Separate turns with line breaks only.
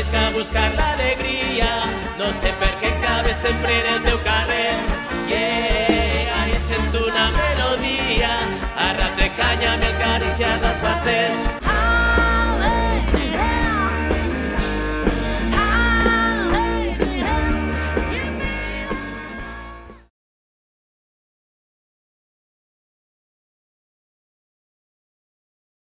més que buscar l'alegria. No sé per què acabes sempre en el teu carrer. Yeah, ahí sento una melodia, a rat de canya m'he acariciat les basses.